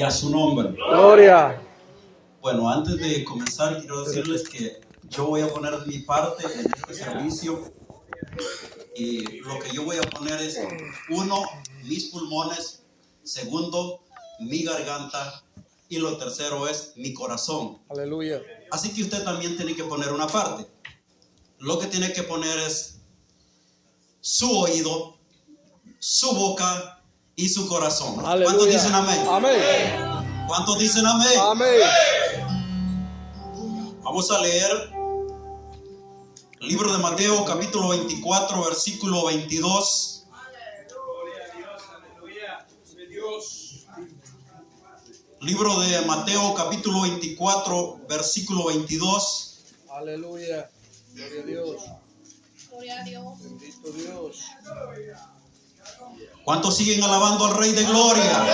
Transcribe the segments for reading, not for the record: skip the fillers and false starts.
Y a su nombre. Gloria. Bueno, antes de comenzar, quiero decirles que yo voy a poner mi parte en este servicio. Y lo que yo voy a poner es, 1, mis pulmones; 2, mi garganta; y lo tercero es mi corazón. Aleluya. Así que usted también tiene que poner una parte. Lo que tiene que poner es su oído, su boca y su corazón. Aleluya. ¿Cuántos dicen amén? Amén. ¿Cuántos dicen amén? Amén. Vamos a leer el libro de Mateo, capítulo 24, versículo 22. Libro de Mateo, capítulo 24, versículo 22. Aleluya. Gloria a Dios. Gloria a Dios. Bendito Dios. ¿Cuántos siguen alabando al Rey de Gloria?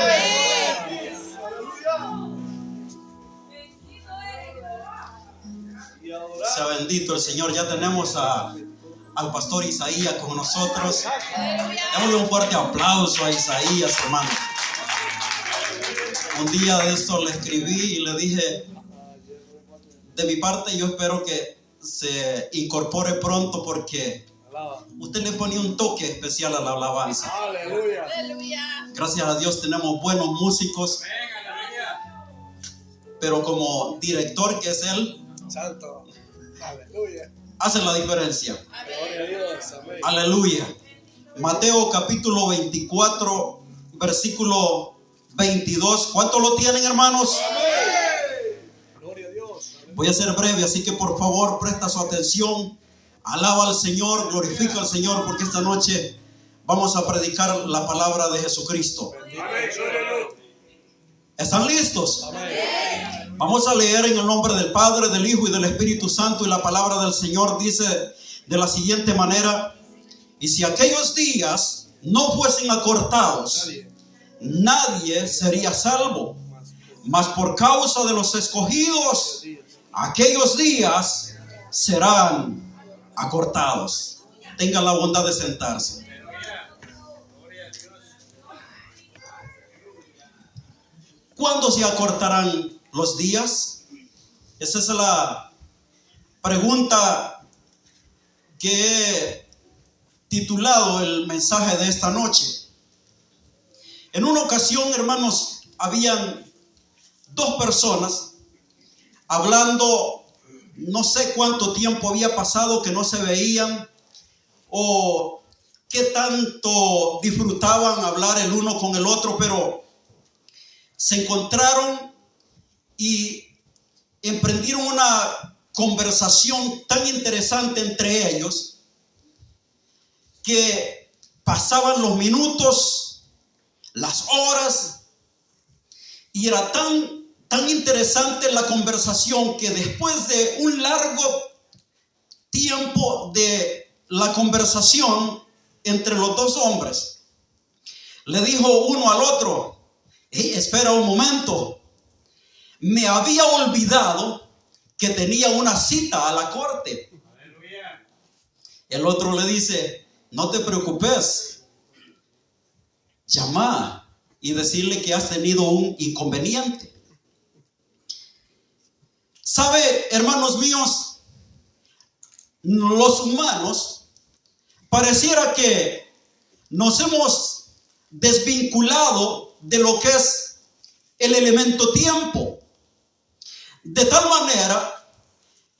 Sea bendito el Señor. Ya tenemos al pastor Isaías con nosotros. Démosle un fuerte aplauso a Isaías, hermano. Un día de esto le escribí y le dije, de mi parte yo espero que se incorpore pronto, porque usted le pone un toque especial a la alabanza. Aleluya. Aleluya. Gracias a Dios tenemos buenos músicos, pero como director que es él, Santo. Aleluya. hace la diferencia. Gloria a Dios. Amén. Aleluya. Mateo capítulo 24, versículo 22. ¿Cuántos lo tienen, hermanos? Gloria a Dios. Voy a ser breve, así que por favor presta su atención. Alaba al Señor, glorifica al Señor, porque esta noche vamos a predicar la palabra de Jesucristo. ¿Están listos? Amén. Vamos a leer en el nombre del Padre, del Hijo y del Espíritu Santo, y la palabra del Señor dice de la siguiente manera: y si aquellos días no fuesen acortados, nadie sería salvo, mas por causa de los escogidos, aquellos días serán acortados. Tenga la bondad de sentarse. ¿Cuándo se acortarán los días? Esa es la pregunta que he titulado el mensaje de esta noche. En una ocasión, hermanos, habían dos personas hablando. No sé cuánto tiempo había pasado que no se veían, o qué tanto disfrutaban hablar el uno con el otro, pero se encontraron y emprendieron una conversación tan interesante entre ellos que pasaban los minutos, las horas, y era tan interesante la conversación que después de un largo tiempo de la conversación entre los dos hombres, le dijo uno al otro: hey, espera un momento, me había olvidado que tenía una cita a la corte. Aleluya. El otro le dice: no te preocupes, llama y decirle que has tenido un inconveniente. ¿Sabe, hermanos míos? Los humanos pareciera que nos hemos desvinculado de lo que es el elemento tiempo, de tal manera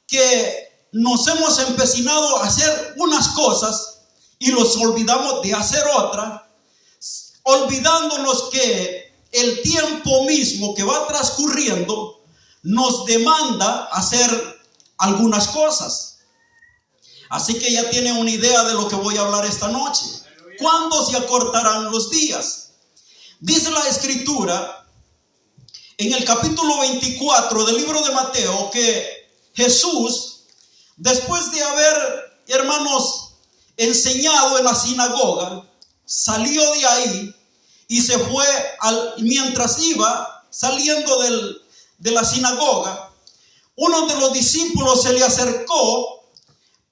que nos hemos empecinado a hacer unas cosas y los olvidamos de hacer otras, olvidándonos que el tiempo mismo que va transcurriendo nos demanda hacer algunas cosas. Así que ya tiene una idea de lo que voy a hablar esta noche. ¿Cuándo se acortarán los días? Dice la Escritura en el capítulo 24 del libro de Mateo que Jesús, después de haber, hermanos, enseñado en la sinagoga, salió de ahí y se fue, mientras iba saliendo de la sinagoga, uno de los discípulos se le acercó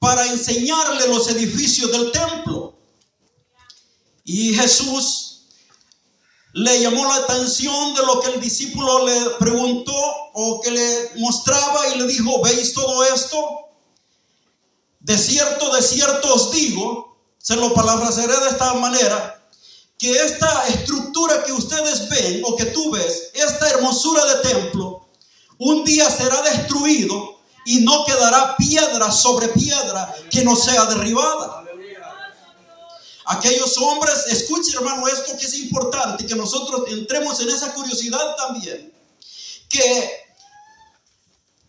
para enseñarle los edificios del templo. Y Jesús le llamó la atención de lo que el discípulo le preguntó o que le mostraba y le dijo: ¿veis todo esto? De cierto os digo, se lo parafrasearé de esta manera, que esta estructura que ustedes ven o que tú ves, esta hermosura de templo, un día será destruido y no quedará piedra sobre piedra que no sea derribada. Aquellos hombres, escuchen hermano esto que es importante, que nosotros entremos en esa curiosidad también, que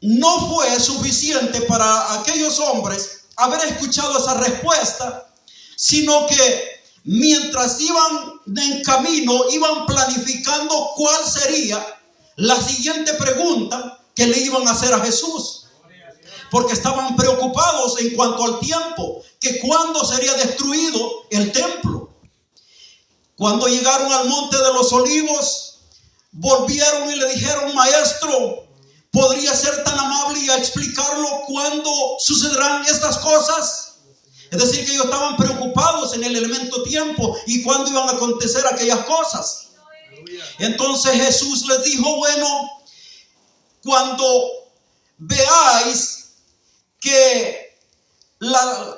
no fue suficiente para aquellos hombres haber escuchado esa respuesta, sino que mientras iban en camino, iban planificando cuál sería la siguiente pregunta que le iban a hacer a Jesús. Porque estaban preocupados en cuanto al tiempo, que cuándo sería destruido el templo. Cuando llegaron al monte de los olivos, volvieron y le dijeron: maestro, ¿podría ser tan amable y a explicarlo cuándo sucederán estas cosas? Es decir, que ellos estaban preocupados en el elemento tiempo y cuándo iban a acontecer aquellas cosas. Entonces Jesús les dijo: bueno, cuando veáis que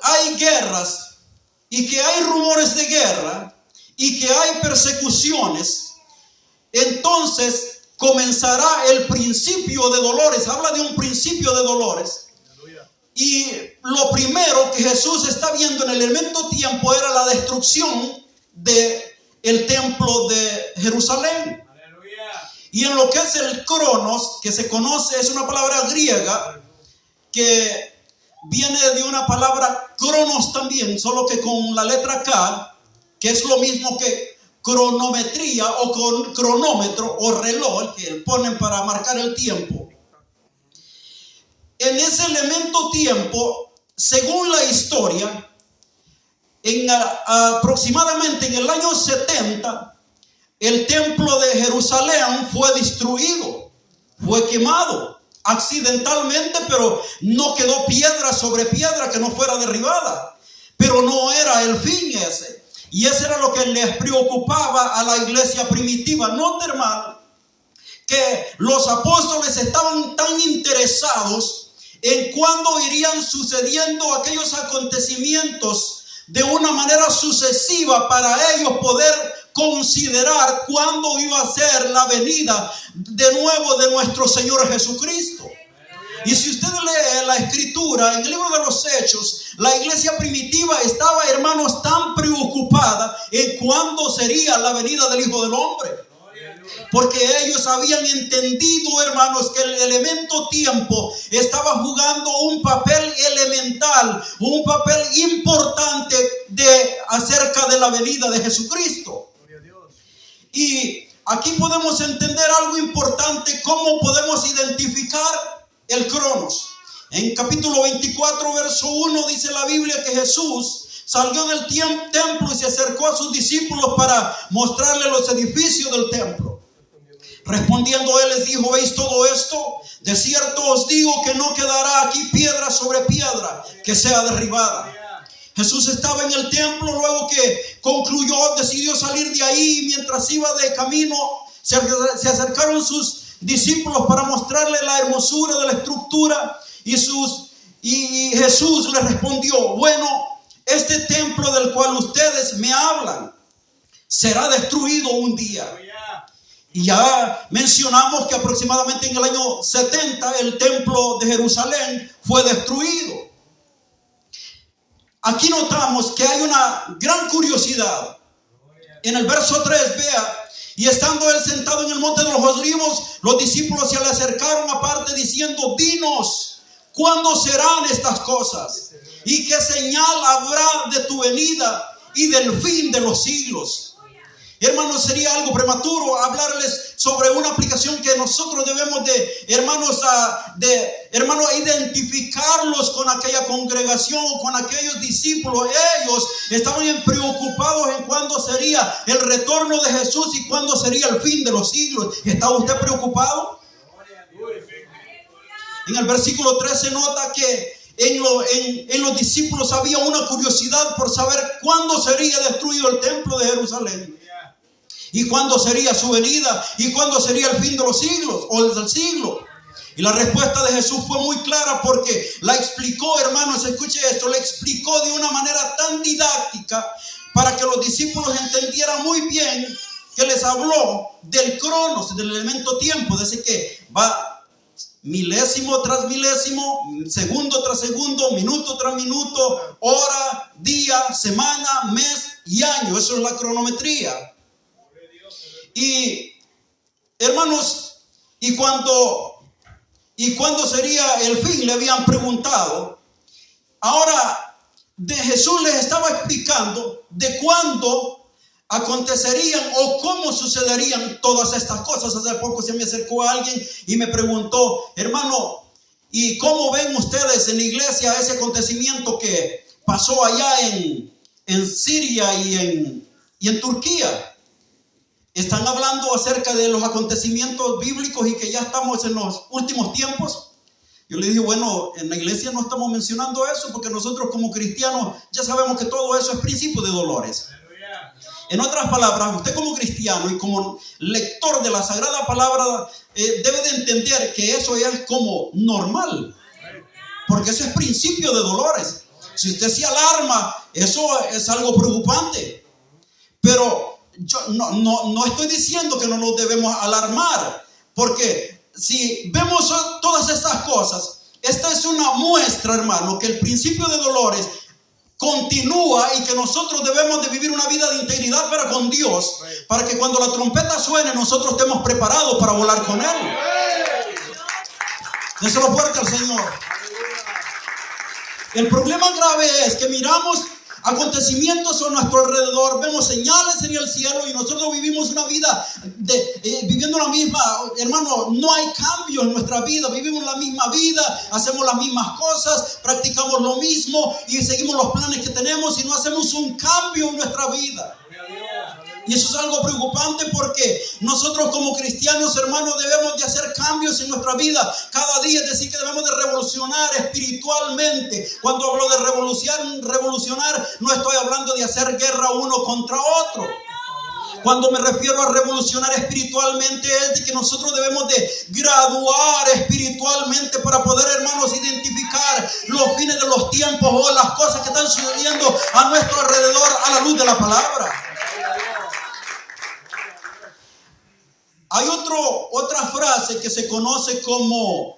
hay guerras y que hay rumores de guerra y que hay persecuciones, entonces comenzará el principio de dolores. Habla de un principio de dolores. Y lo primero que Jesús está viendo en el elemento tiempo era la destrucción del templo de Jerusalén. Y en lo que es el cronos, que se conoce, es una palabra griega que viene de una palabra cronos también, solo que con la letra K, que es lo mismo que cronometría o con cronómetro o reloj que ponen para marcar el tiempo. En ese elemento tiempo, según la historia, aproximadamente en el año 70, el templo de Jerusalén fue destruido, fue quemado accidentalmente, pero no quedó piedra sobre piedra que no fuera derribada. Pero no era el fin ese. Y ese era lo que les preocupaba a la iglesia primitiva. Note, hermano, que los apóstoles estaban tan interesados en cuándo irían sucediendo aquellos acontecimientos de una manera sucesiva para ellos poder considerar cuándo iba a ser la venida de nuevo de nuestro Señor Jesucristo. Y si usted lee la escritura en el libro de los Hechos, la iglesia primitiva estaba, hermanos, tan preocupada en cuándo sería la venida del Hijo del Hombre. Porque ellos habían entendido, hermanos, que el elemento tiempo estaba jugando un papel elemental, un papel importante acerca de la venida de Jesucristo. Y aquí podemos entender algo importante, cómo podemos identificar el cronos. En capítulo 24, verso 1, dice la Biblia que Jesús salió del templo y se acercó a sus discípulos para mostrarles los edificios del templo. Respondiendo él les dijo: ¿veis todo esto? De cierto os digo que no quedará aquí piedra sobre piedra que sea derribada. Jesús estaba en el templo, luego que concluyó, decidió salir de ahí. Mientras iba de camino, se acercaron sus discípulos para mostrarle la hermosura de la estructura. Y Jesús les respondió: bueno, este templo del cual ustedes me hablan será destruido un día. Y ya mencionamos que aproximadamente en el año 70 el templo de Jerusalén fue destruido. Aquí notamos que hay una gran curiosidad. En el verso 3, vea: y estando él sentado en el monte de los olivos, los discípulos se le acercaron aparte diciendo: dinos, ¿cuándo serán estas cosas? ¿Y qué señal habrá de tu venida y del fin de los siglos? Hermanos, sería algo prematuro hablarles sobre una aplicación que nosotros debemos identificarlos con aquella congregación, con aquellos discípulos. Ellos estaban preocupados en cuándo sería el retorno de Jesús y cuándo sería el fin de los siglos. ¿Está usted preocupado? En el versículo 3 se nota que en los discípulos había una curiosidad por saber cuándo sería destruido el templo de Jerusalén. ¿Y cuándo sería su venida? ¿Y cuándo sería el fin de los siglos o el del siglo? Y la respuesta de Jesús fue muy clara porque la explicó, hermanos, escuche esto, la explicó de una manera tan didáctica para que los discípulos entendieran muy bien que les habló del cronos, del elemento tiempo, de ese que va milésimo tras milésimo, segundo tras segundo, minuto tras minuto, hora, día, semana, mes y año. Eso es la cronometría. Y hermanos, ¿y cuándo sería el fin? Le habían preguntado. Ahora de Jesús les estaba explicando de cuándo acontecerían o cómo sucederían todas estas cosas. Hace poco se me acercó alguien y me preguntó: hermano, ¿y cómo ven ustedes en la iglesia ese acontecimiento que pasó allá en Siria y en Turquía? Están hablando acerca de los acontecimientos bíblicos y que ya estamos en los últimos tiempos. Yo le dije, bueno, en la iglesia no estamos mencionando eso porque nosotros como cristianos ya sabemos que todo eso es principio de dolores. En otras palabras, usted como cristiano y como lector de la Sagrada Palabra debe de entender que eso ya es como normal, porque eso es principio de dolores. Si usted se alarma, eso es algo preocupante. Pero yo no estoy diciendo que no nos debemos alarmar, porque si vemos todas estas cosas, esta es una muestra, hermano, que el principio de dolores continúa y que nosotros debemos de vivir una vida de integridad para con Dios, para que cuando la trompeta suene nosotros estemos preparados para volar con Él. Déselo fuerte al Señor. El problema grave es que miramos acontecimientos a nuestro alrededor, vemos señales en el cielo y nosotros vivimos una vida viviendo la misma, hermano, no hay cambio en nuestra vida, vivimos la misma vida, hacemos las mismas cosas, practicamos lo mismo y seguimos los planes que tenemos y no hacemos un cambio en nuestra vida. Y eso es algo preocupante porque nosotros como cristianos, hermanos, debemos de hacer cambios en nuestra vida cada día. Es decir, que debemos de revolucionar espiritualmente. Cuando hablo de revolucionar, no estoy hablando de hacer guerra uno contra otro. Cuando me refiero a revolucionar espiritualmente es de que nosotros debemos de graduar espiritualmente para poder, hermanos, identificar los fines de los tiempos o las cosas que están sucediendo a nuestro alrededor a la luz de la palabra. Hay otra frase que se conoce como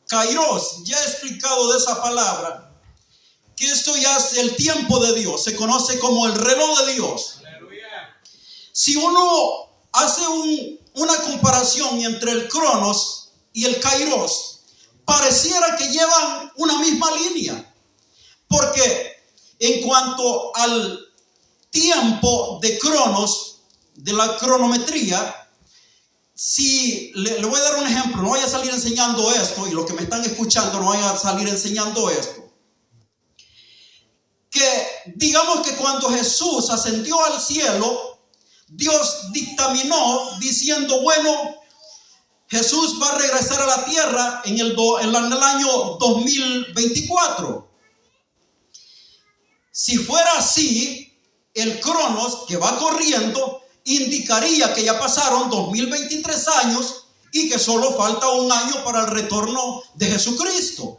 kairos. Ya he explicado de esa palabra, que esto ya es el tiempo de Dios. Se conoce como el reloj de Dios. Si uno hace una comparación entre el cronos y el kairos, pareciera que llevan una misma línea. Porque en cuanto al tiempo de cronos, de la cronometría, si le voy a dar un ejemplo, no voy a salir enseñando esto, y los que me están escuchando no vayan a salir enseñando esto. Que digamos que cuando Jesús ascendió al cielo, Dios dictaminó diciendo, bueno, Jesús va a regresar a la tierra en el año 2024. Si fuera así, el cronos que va corriendo indicaría que ya pasaron 2023 años y que solo falta un año para el retorno de Jesucristo.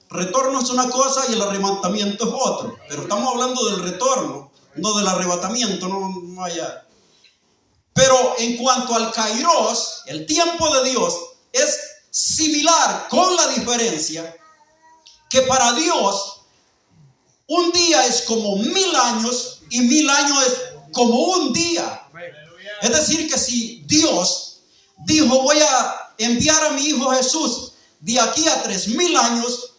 Retorno es una cosa y el arrebatamiento es otro, pero estamos hablando del retorno, no del arrebatamiento, no vaya. Pero en cuanto al kairos, el tiempo de Dios es similar, con la diferencia que para Dios un día es como 1000 años y 1000 años es como un día. Es decir, que si Dios dijo, voy a enviar a mi hijo Jesús de aquí a 3000 años,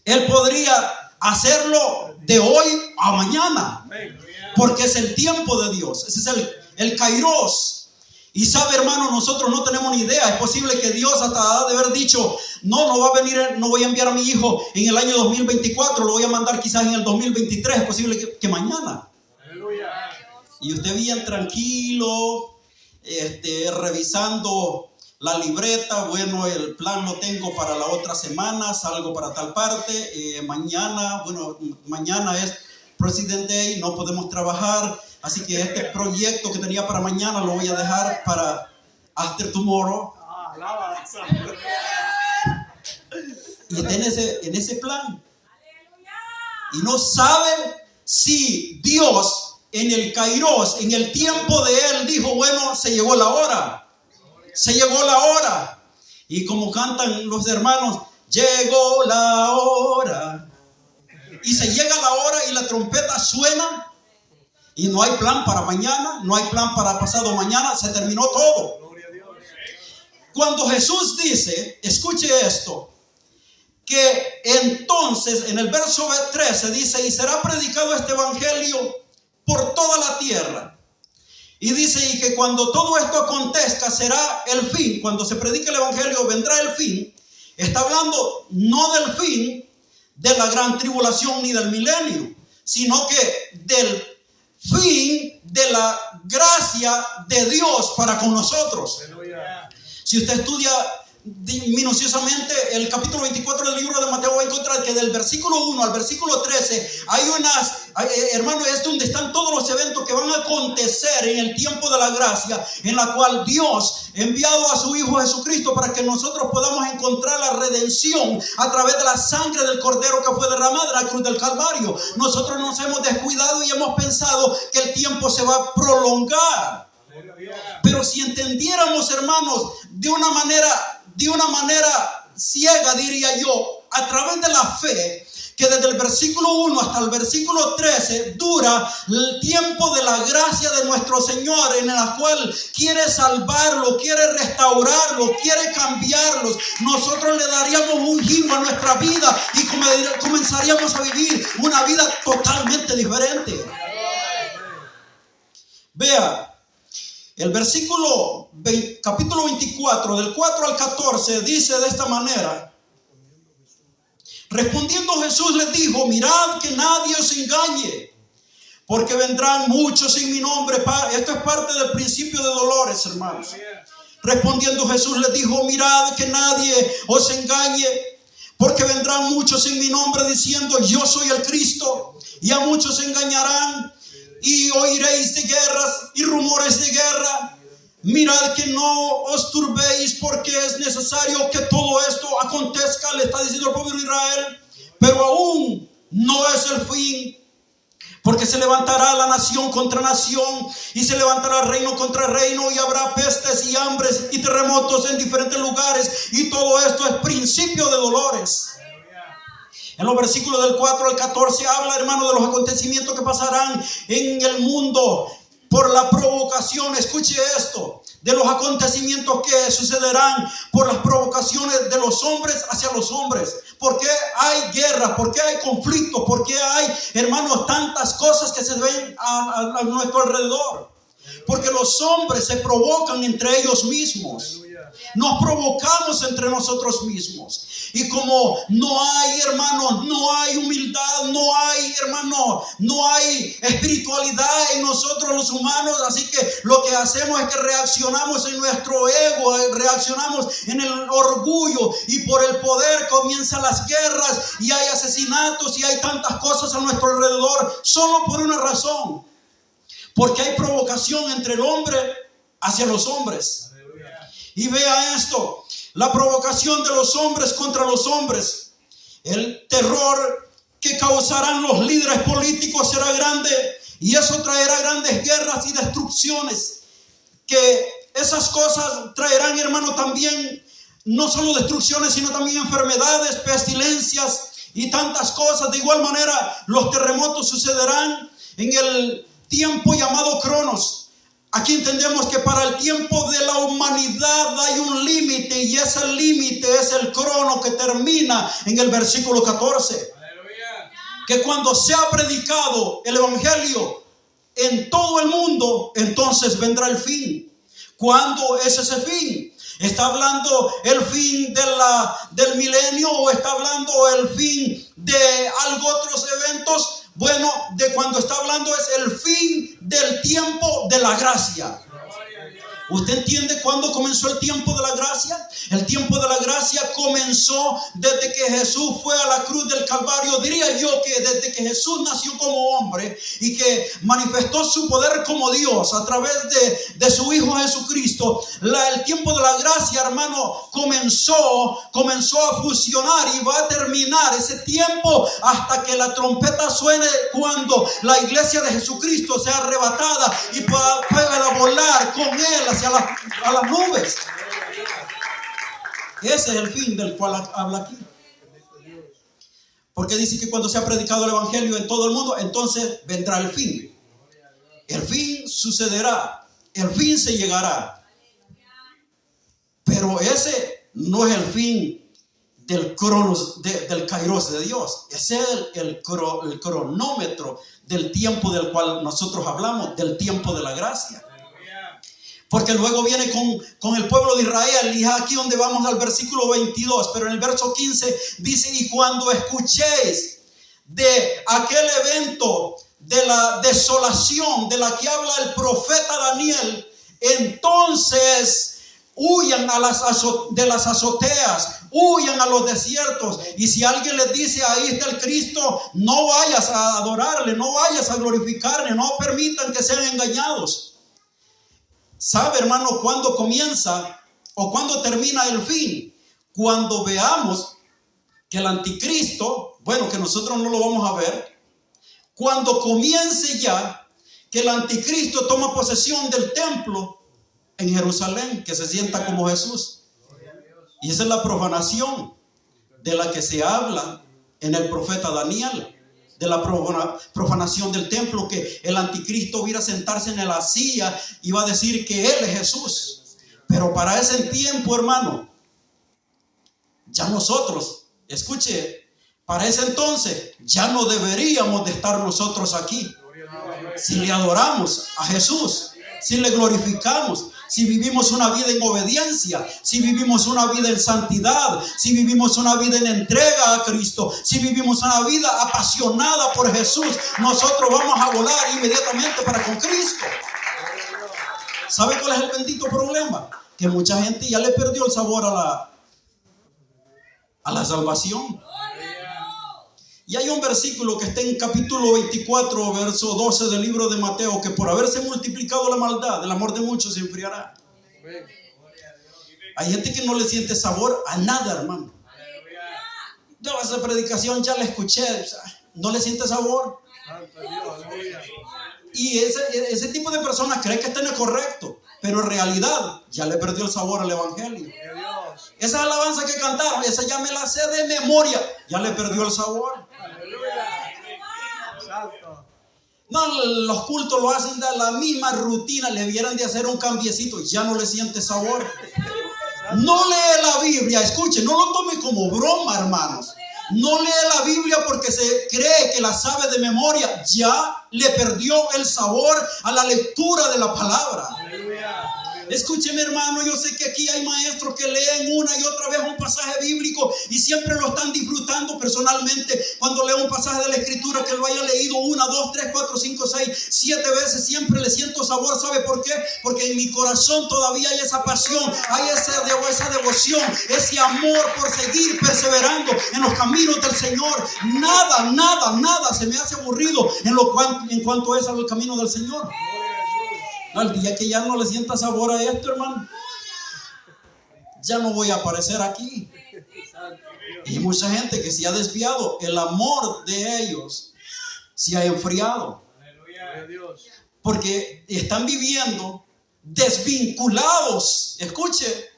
Él podría hacerlo de hoy a mañana, porque es el tiempo de Dios. Ese es el kairos. Y sabe, hermano, nosotros no tenemos ni idea. Es posible que Dios hasta ha de haber dicho, no va a venir, no voy a enviar a mi hijo en el año 2024, lo voy a mandar quizás en el 2023. Es posible que mañana. Y usted bien tranquilo, revisando la libreta. Bueno, el plan lo tengo para la otra semana, salgo para tal parte. Mañana es President Day, no podemos trabajar, así que este proyecto que tenía para mañana lo voy a dejar para after tomorrow. Alabanza. Y está en ese plan. Y no sabe si Dios en el Kairos, en el tiempo de Él, dijo, bueno, se llegó la hora. Se llegó la hora. Y como cantan los hermanos, llegó la hora. Y se llega la hora y la trompeta suena. Y no hay plan para mañana, no hay plan para pasado mañana, se terminó todo. Gloria a Dios. Cuando Jesús dice, escuche esto, que entonces en el verso 13 dice, y será predicado este evangelio por toda la tierra. Y dice, y que cuando todo esto acontezca será el fin. Cuando se predique el evangelio vendrá el fin. Está hablando no del fin de la gran tribulación ni del milenio, sino que del fin de la gracia de Dios para con nosotros. Aleluya. Si usted estudia minuciosamente el capítulo 24 del libro de Mateo, va a encontrar que del versículo 1 al versículo 13 hay hermano, es donde están todos los eventos que van a acontecer en el tiempo de la gracia, en la cual Dios ha enviado a su Hijo Jesucristo para que nosotros podamos encontrar la redención a través de la sangre del Cordero que fue derramada en la cruz del Calvario. Nosotros nos hemos descuidado y hemos pensado que el tiempo se va a prolongar. Pero si entendiéramos, hermanos, de una manera ciega, diría yo, a través de la fe, que desde el versículo 1 hasta el versículo 13 dura el tiempo de la gracia de nuestro Señor, en la cual quiere salvarlo, quiere restaurarlo, quiere cambiarlos. Nosotros le daríamos un giro a nuestra vida y comenzaríamos a vivir una vida totalmente diferente. Vea, el capítulo 24, del 4 al 14, dice de esta manera. Respondiendo Jesús les dijo, mirad que nadie os engañe, porque vendrán muchos en mi nombre. Esto es parte del principio de dolores, hermanos. Respondiendo Jesús les dijo, mirad que nadie os engañe, porque vendrán muchos en mi nombre diciendo, yo soy el Cristo, y a muchos engañarán. Y oiréis de guerras y rumores de guerra. Mirad que no os turbéis, porque es necesario que todo esto acontezca, le está diciendo el pueblo de Israel. Pero aún no es el fin, porque se levantará la nación contra nación, y se levantará reino contra reino, y habrá pestes y hambres y terremotos en diferentes lugares, y todo esto es principio de dolores. En los versículos del 4 al 14 habla, hermano, de los acontecimientos que pasarán en el mundo por la provocación. Escuche esto, de los acontecimientos que sucederán por las provocaciones de los hombres hacia los hombres. ¿Por qué hay guerra? ¿Por qué hay conflictos? ¿Por qué hay, hermanos, tantas cosas que se ven a nuestro alrededor? Porque los hombres se provocan entre ellos mismos. Nos provocamos entre nosotros mismos. Y como no hay, hermanos, no hay humildad, no hay, hermano, no hay espiritualidad en nosotros los humanos, así que lo que hacemos es que reaccionamos en nuestro ego, reaccionamos en el orgullo, y por el poder comienzan las guerras y hay asesinatos y hay tantas cosas a nuestro alrededor, solo por una razón, porque hay provocación entre el hombre hacia los hombres. Y vea esto, la provocación de los hombres contra los hombres, el terror que causarán los líderes políticos será grande, y eso traerá grandes guerras y destrucciones. Que esas cosas traerán, hermano, también no solo destrucciones, sino también enfermedades, pestilencias y tantas cosas. De igual manera, los terremotos sucederán en el tiempo llamado Cronos. Aquí entendemos que para el tiempo de la humanidad hay un límite, y ese límite es el crono que termina en el versículo 14. Aleluya. Que cuando sea predicado el evangelio en todo el mundo, entonces vendrá el fin. ¿Cuándo es ese fin? ¿Está hablando el fin del milenio, o está hablando el fin de algo otros eventos? Bueno, de cuando está hablando es el fin del tiempo de la gracia. ¿Usted entiende cuándo comenzó el tiempo de la gracia? El tiempo de la gracia comenzó desde que Jesús fue a la cruz del Calvario. Diría yo que desde que Jesús nació como hombre y que manifestó su poder como Dios a través de su Hijo Jesucristo. El tiempo de la gracia, hermano, comenzó a fusionar y va a terminar ese tiempo hasta que la trompeta suene, cuando la iglesia de Jesucristo sea arrebatada y pueda volar con Él hacia a las nubes. Ese es el fin del cual habla aquí. Porque dice que cuando se ha predicado el evangelio en todo el mundo, entonces vendrá el fin. El fin sucederá. El fin se llegará. Pero ese no es el fin del kairos de Dios. Ese es el cronómetro del tiempo del cual nosotros hablamos, del tiempo de la gracia. Porque luego viene con el pueblo de Israel, y es aquí donde vamos al versículo 22, pero en el verso 15 dice: y cuando escuchéis de aquel evento de la desolación de la que habla el profeta Daniel, entonces huyan de las azoteas, huyan a los desiertos. Y si alguien les dice: ahí está el Cristo, no vayas a adorarle, no vayas a glorificarle, no permitan que sean engañados. ¿Sabe, hermano, cuándo comienza o cuándo termina el fin? Cuando veamos que el anticristo, bueno, que nosotros no lo vamos a ver, cuando comience ya que el anticristo toma posesión del templo en Jerusalén, que se sienta como Jesús. Y esa es la profanación de la que se habla en el profeta Daniel, de la profanación del templo, que el anticristo viera sentarse en la silla y va a decir que Él es Jesús. Pero para ese tiempo, hermano, ya nosotros, escuche, para ese entonces ya no deberíamos de estar nosotros aquí. Si le adoramos a Jesús, si le glorificamos, si vivimos una vida en obediencia, si vivimos una vida en santidad, si vivimos una vida en entrega a Cristo, si vivimos una vida apasionada por Jesús, nosotros vamos a volar inmediatamente para con Cristo. ¿Sabe cuál es el bendito problema? Que mucha gente ya le perdió el sabor a la salvación. Y hay un versículo que está en capítulo 24, verso 12 del libro de Mateo, que por haberse multiplicado la maldad, el amor de muchos se enfriará. Hay gente que no le siente sabor a nada, hermano. Yo esa predicación ya la escuché, no le siente sabor. Y ese tipo de personas cree que está en el correcto, pero en realidad ya le perdió el sabor al evangelio. Esa alabanza que cantaron, esa ya me la sé de memoria, ya le perdió el sabor. No, los cultos lo hacen de la misma rutina, le vieran de hacer un cambiecito, ya no le siente sabor. No lee la Biblia, escuche, no lo tome como broma, hermanos. No lee la Biblia porque se cree que la sabe de memoria, ya le perdió el sabor a la lectura de la palabra. Escúcheme, hermano, yo sé que aquí hay maestros que leen una y otra vez un pasaje bíblico y siempre lo están disfrutando. Personalmente, cuando leo un pasaje de la Escritura que lo haya leído 1, 2, 3, 4, 5, 6, 7 veces, siempre le siento sabor. ¿Sabe por qué? Porque en mi corazón todavía hay esa pasión, hay esa devoción, ese amor por seguir perseverando en los caminos del Señor. Nada se me hace aburrido en cuanto es al camino del Señor. Al día que ya no le sienta sabor a esto, hermano, ya no voy a aparecer aquí. Y mucha gente que se ha desviado, el amor de ellos se ha enfriado. Porque están viviendo desvinculados. Escuche,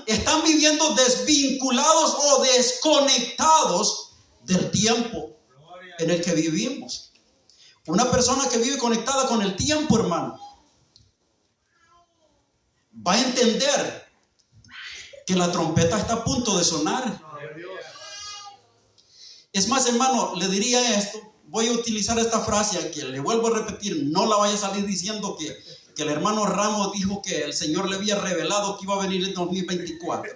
están viviendo desvinculados o desconectados del tiempo en el que vivimos. Una persona que vive conectada con el tiempo, hermano, va a entender que la trompeta está a punto de sonar. Es más, hermano, le diría esto. Voy a utilizar esta frase que le vuelvo a repetir. No la vaya a salir diciendo que el hermano Ramos dijo que el Señor le había revelado que iba a venir en 2024.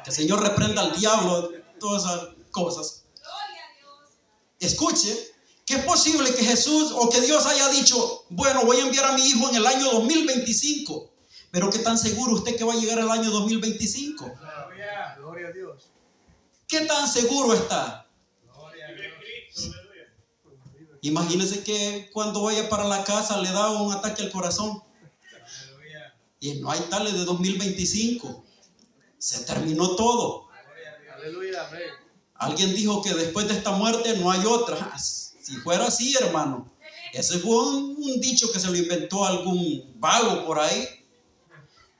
Que el Señor reprenda al diablo, todas esas cosas. Escuche, que es posible que Jesús o que Dios haya dicho: bueno, voy a enviar a mi hijo en el año 2025, Pero ¿qué tan seguro usted que va a llegar al año 2025? Gloria a Dios. ¿Qué tan seguro está? Imagínese que cuando vaya para la casa le da un ataque al corazón. Y no hay tales de 2025. Se terminó todo. Aleluya, amén. Alguien dijo que después de esta muerte no hay otra. Si fuera así, hermano, ese fue un dicho que se lo inventó algún vago por ahí.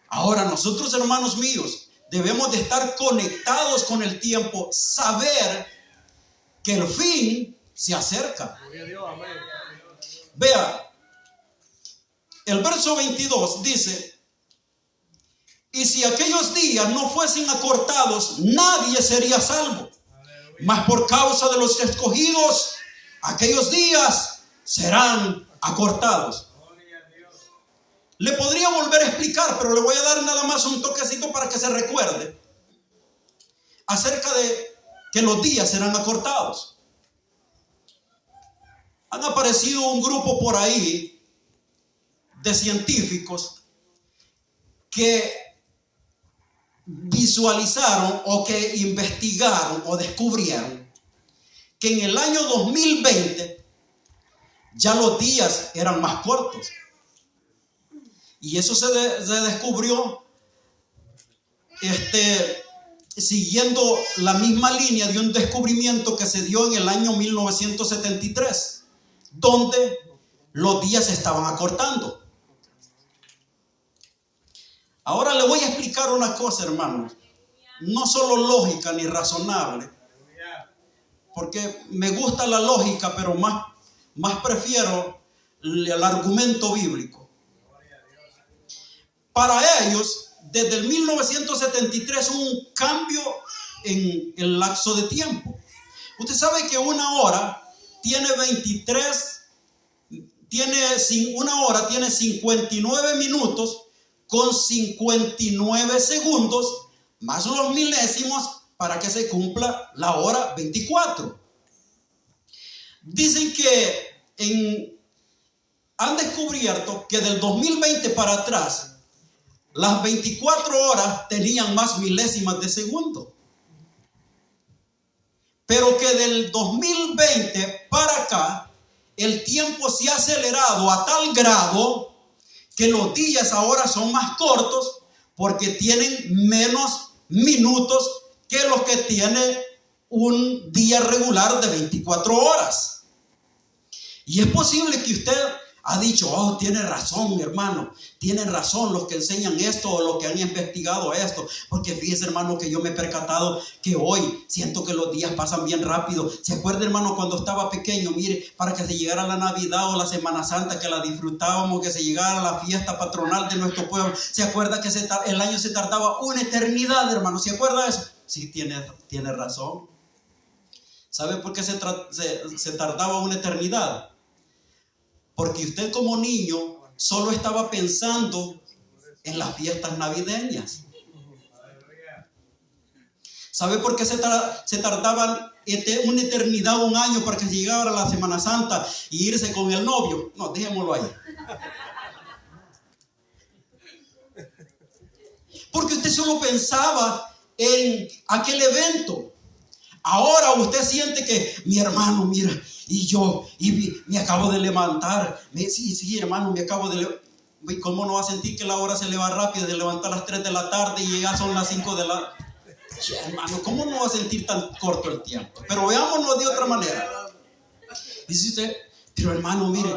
Ahora nosotros, hermanos míos, debemos de estar conectados con el tiempo, saber que el fin se acerca. Gloria a Dios, amén. Vea, el verso 22 dice: y si aquellos días no fuesen acortados, nadie sería salvo. Mas por causa de los escogidos, aquellos días serán acortados. Le podría volver a explicar, pero le voy a dar nada más un toquecito para que se recuerde acerca de que los días serán acortados. Han aparecido un grupo por ahí de científicos que visualizaron o que investigaron o descubrieron que en el año 2020 ya los días eran más cortos. Y eso se descubrió siguiendo la misma línea de un descubrimiento que se dio en el año 1973, donde los días se estaban acortando. Ahora le voy a explicar una cosa, hermanos, no solo lógica ni razonable, porque me gusta la lógica, pero más prefiero el argumento bíblico. Para ellos, desde el 1973 hubo un cambio en el lapso de tiempo. Usted sabe que una hora tiene 59 minutos con 59 segundos, más los milésimos para que se cumpla la hora 24. Dicen que han descubierto que del 2020 para atrás, las 24 horas tenían más milésimas de segundo. Pero que del 2020 para acá, el tiempo se ha acelerado a tal grado que los días ahora son más cortos porque tienen menos minutos que los que tiene un día regular de 24 horas. Y es posible que usted ha dicho: oh, tiene razón, mi hermano, tienen razón los que enseñan esto o los que han investigado esto, porque fíjese, hermano, que yo me he percatado que hoy siento que los días pasan bien rápido. ¿Se acuerda, hermano, cuando estaba pequeño? Mire, para que se llegara la Navidad o la Semana Santa, que la disfrutábamos, que se llegara la fiesta patronal de nuestro pueblo, ¿se acuerda que el año se tardaba una eternidad, hermano? ¿Se acuerda de eso? Sí, tiene razón. ¿Sabe por qué se tardaba una eternidad? Porque usted como niño solo estaba pensando en las fiestas navideñas. ¿Sabe por qué se tardaban una eternidad, un año para que llegara la Semana Santa y irse con el novio? No, dejémoslo ahí. Porque usted solo pensaba en aquel evento. Ahora usted siente que, mi hermano, mira, me acabo de levantar. Sí, hermano, me acabo de levantar. ¿Cómo no va a sentir que la hora se le va rápido? De levantar a las 3 de la tarde y ya son las 5 de la... Hermano, ¿cómo no va a sentir tan corto el tiempo? Pero veámonos de otra manera. Dice usted: pero hermano, mire,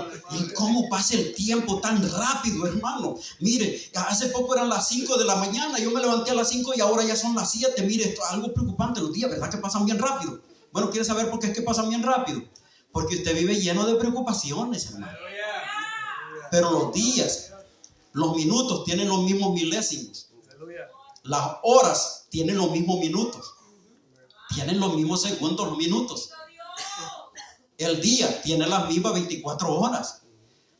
¿cómo pasa el tiempo tan rápido, hermano? Mire, hace poco eran las 5 de la mañana, yo me levanté a las 5 y ahora ya son las 7. Mire, esto es algo preocupante, los días, ¿verdad que pasan bien rápido? Bueno, ¿quiere saber por qué es que pasan bien rápido? Porque usted vive lleno de preocupaciones, hermano. Pero los días, los minutos tienen los mismos milésimos. Las horas tienen los mismos minutos. Tienen los mismos segundos, los minutos. El día tiene las mismas 24 horas.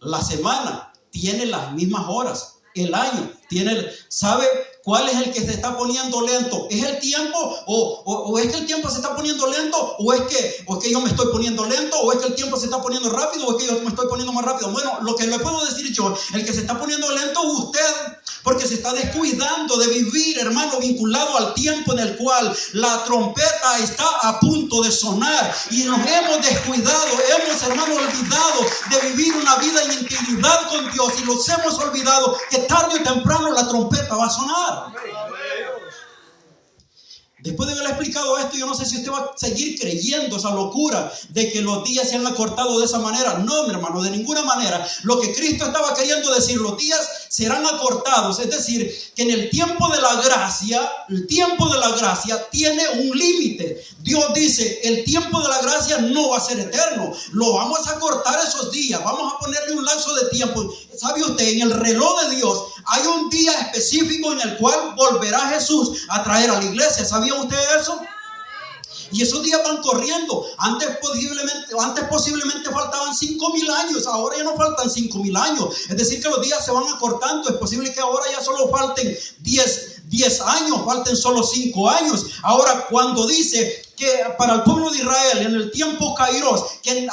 La semana tiene las mismas horas. El año tiene... ¿Sabe cuál es el que se está poniendo lento? ¿Es el tiempo? ¿O es que el tiempo se está poniendo lento? ¿O es que yo me estoy poniendo lento? ¿O es que el tiempo se está poniendo rápido? ¿O es que yo me estoy poniendo más rápido? Bueno, lo que le puedo decir yo, el que se está poniendo lento usted, porque se está descuidando de vivir, hermano, vinculado al tiempo en el cual la trompeta está a punto de sonar, y nos hemos descuidado, hemos, hermano, olvidado de vivir una vida en intimidad con Dios, y nos hemos olvidado que tarde o temprano la trompeta va a sonar. Después de haber explicado esto, yo no sé si usted va a seguir creyendo esa locura de que los días se han acortado de esa manera. No, mi hermano, de ninguna manera. Lo que Cristo estaba queriendo decir, los días serán acortados. Es decir, que en el tiempo de la gracia tiene un límite. Dios dice, el tiempo de la gracia no va a ser eterno. Lo vamos a cortar esos días. Vamos a ponerle un lapso de tiempo. ¿Sabe usted? En el reloj de Dios hay un día específico en el cual volverá Jesús a traer a la iglesia. ¿Sabía usted eso? Y esos días van corriendo. Antes posiblemente faltaban 5,000 años. Ahora ya no faltan 5,000 años. Es decir, que los días se van acortando. Es posible que ahora ya solo falten 10 años, falten solo 5 años. Ahora, cuando dice que para el pueblo de Israel, en el tiempo Kairos, que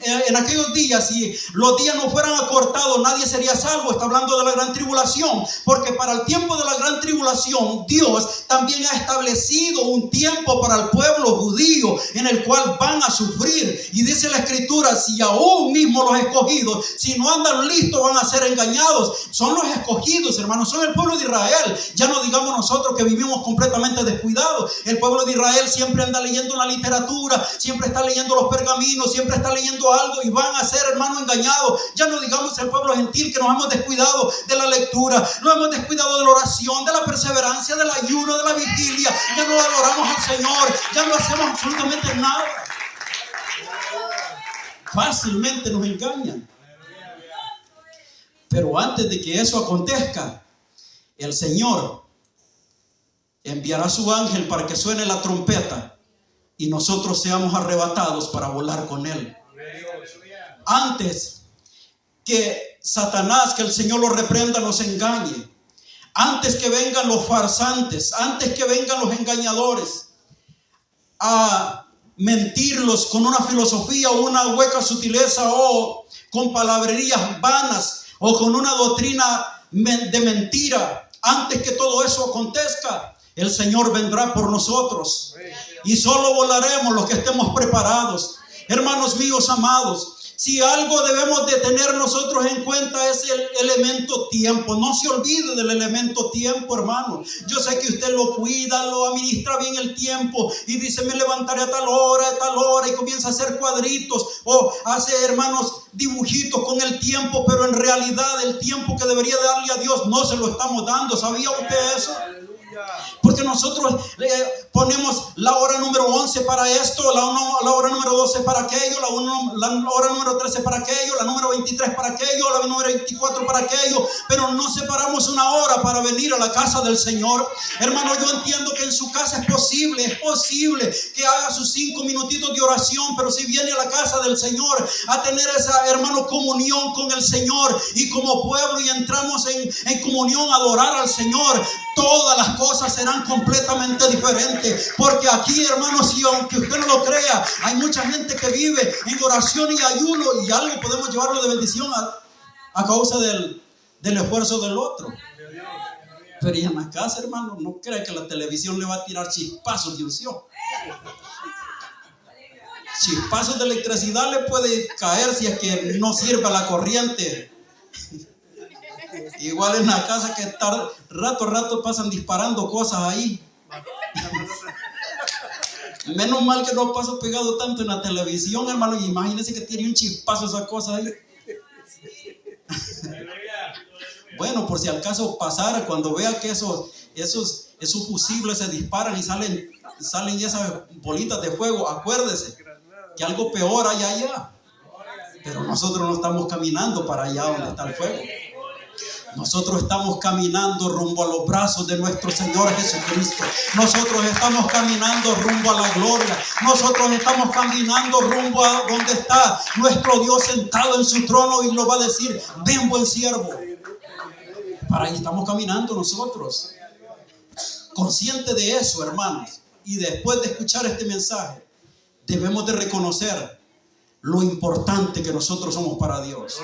en aquellos días, si los días no fueran acortados, nadie sería salvo. Está hablando de la gran tribulación, porque para el tiempo de la gran tribulación, Dios también ha establecido un tiempo para el pueblo judío en el cual van a sufrir. Y dice la Escritura, si aún mismo los escogidos, si no andan listos, van a ser engañados. Son los escogidos, hermanos, son el pueblo de Israel. Ya no digamos nosotros que vivimos completamente descuidados. El pueblo de Israel siempre anda leyendo la literatura, siempre está leyendo los pergaminos, siempre está leyendo algo, y van a ser, hermano, engañados. Ya no digamos el pueblo gentil, que nos hemos descuidado de la lectura, nos hemos descuidado de la oración, de la perseverancia, del ayuno, de la vigilia. Ya no adoramos al Señor, ya no hacemos absolutamente nada. Fácilmente nos engañan. Pero antes de que eso acontezca, el Señor enviará a su ángel para que suene la trompeta y nosotros seamos arrebatados para volar con Él. Antes que Satanás, que el Señor lo reprenda, nos engañe, antes que vengan los farsantes, antes que vengan los engañadores a mentirlos con una filosofía o una hueca sutileza, o con palabrerías vanas, o con una doctrina de mentira, antes que todo eso acontezca, el Señor vendrá por nosotros y solo volaremos los que estemos preparados. Hermanos míos amados, si algo debemos de tener nosotros en cuenta es el elemento tiempo. No se olvide del elemento tiempo, hermano. Yo sé que usted lo cuida, lo administra bien el tiempo y dice, me levantaré a tal hora, y comienza a hacer cuadritos o hace, hermanos, dibujitos con el tiempo, pero en realidad el tiempo que debería darle a Dios no se lo estamos dando. ¿Sabía usted eso? Porque nosotros ponemos la hora número 11 para esto, la hora número 12 para aquello, la hora número 13 para aquello, la número 23 para aquello, la número 24 para aquello, pero no separamos una hora para venir a la casa del Señor. Hermano, yo entiendo que en su casa es posible que haga sus 5 minutitos de oración, pero si viene a la casa del Señor a tener esa, hermano, comunión con el Señor y como pueblo, y entramos en comunión a adorar al Señor, todas las cosas serán completamente diferentes. Porque aquí, hermanos, y aunque usted no lo crea, hay mucha gente que vive en oración y ayuno, y algo podemos llevarlo de bendición a causa del esfuerzo del otro. Pero y en la casa, hermano, no cree que la televisión le va a tirar chispazos de unción. Chispazos de electricidad le puede caer si es que no sirve la corriente. Igual en la casa, que rato pasan disparando cosas ahí. Menos mal que no paso pegado tanto en la televisión, hermano. Y imagínense que tiene un chispazo esa cosa ahí. Bueno, por si al caso pasara, cuando vea que esos fusibles se disparan y salen esas bolitas de fuego, acuérdese que algo peor hay allá. Pero nosotros no estamos caminando para allá donde está el fuego. Nosotros estamos caminando rumbo a los brazos de nuestro Señor Jesucristo. Nosotros estamos caminando rumbo a la gloria. Nosotros estamos caminando rumbo a donde está nuestro Dios sentado en su trono, y lo va a decir, ven, buen siervo. Para ahí estamos caminando nosotros. Consciente de eso, hermanos, y después de escuchar este mensaje, debemos de reconocer lo importante que nosotros somos para Dios.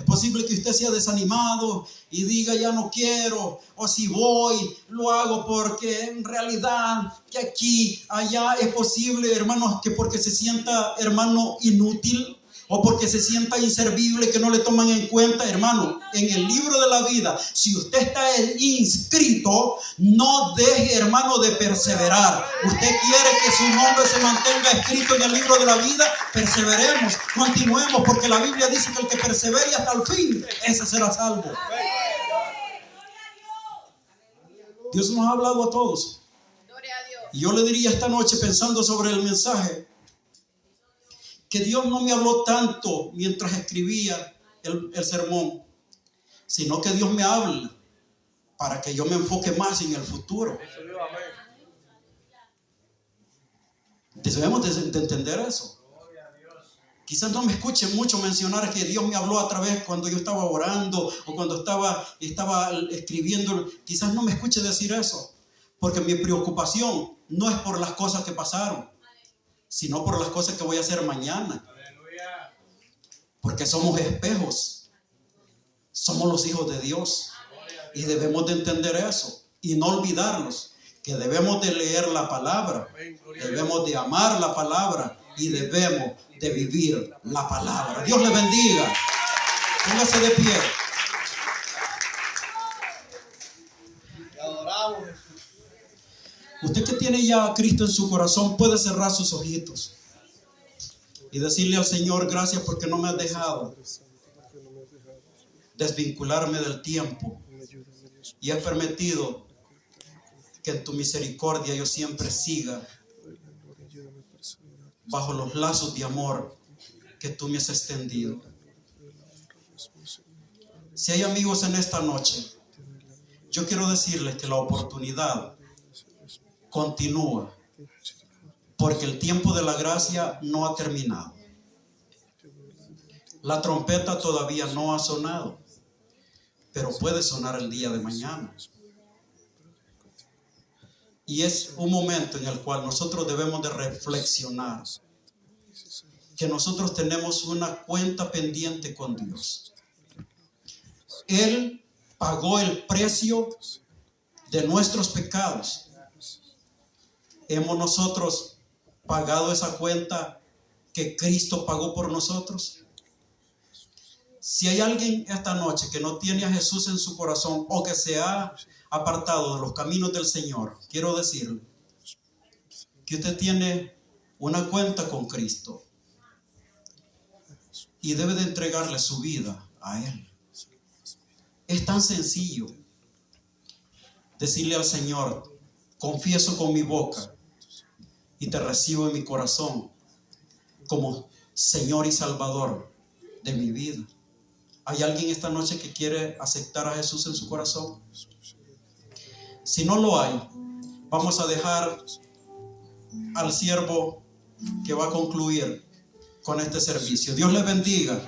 Es posible que usted sea desanimado y diga ya no quiero, o si voy, lo hago porque en realidad que aquí, allá. Es posible, hermanos, que porque se sienta, hermano, inútil o porque se sienta inservible, que no le toman en cuenta. Hermano, en el libro de la vida, si usted está inscrito, no deje, hermano, de perseverar. Usted quiere que su nombre se mantenga escrito en el libro de la vida, perseveremos, continuemos, porque la Biblia dice que el que persevere hasta el fin, ese será salvo. Dios nos ha hablado a todos. Gloria a Dios. Y yo le diría esta noche, pensando sobre el mensaje, que Dios no me habló tanto mientras escribía el sermón, sino que Dios me habla para que yo me enfoque más en el futuro. Debemos de entender eso. Quizás no me escuchen mucho mencionar que Dios me habló a través cuando yo estaba orando o cuando estaba escribiendo. Quizás no me escuche decir eso, porque mi preocupación no es por las cosas que pasaron, sino por las cosas que voy a hacer mañana. Aleluya. Porque somos espejos, somos los hijos de Dios y debemos de entender eso y no olvidarnos que debemos de leer la palabra, debemos de amar la palabra y debemos de vivir la palabra. Dios le bendiga. Póngase de pie. Te adoramos, Jesús. Usted que tiene ya a Cristo en su corazón puede cerrar sus ojitos y decirle al Señor: gracias porque no me has dejado desvincularme del tiempo y has permitido que en tu misericordia yo siempre siga bajo los lazos de amor que tú me has extendido. Si hay amigos en esta noche, yo quiero decirles que la oportunidad continúa, porque el tiempo de la gracia no ha terminado. La trompeta todavía no ha sonado, pero puede sonar el día de mañana. Y es un momento en el cual nosotros debemos de reflexionar que nosotros tenemos una cuenta pendiente con Dios. Él pagó el precio de nuestros pecados. ¿Hemos nosotros pagado esa cuenta que Cristo pagó por nosotros? Si hay alguien esta noche que no tiene a Jesús en su corazón o que se ha apartado de los caminos del Señor, quiero decirle que usted tiene una cuenta con Cristo y debe de entregarle su vida a Él. Es tan sencillo decirle al Señor: confieso con mi boca y te recibo en mi corazón como Señor y Salvador de mi vida. ¿Hay alguien esta noche que quiere aceptar a Jesús en su corazón? Si no lo hay, vamos a dejar al siervo que va a concluir con este servicio. Dios le bendiga.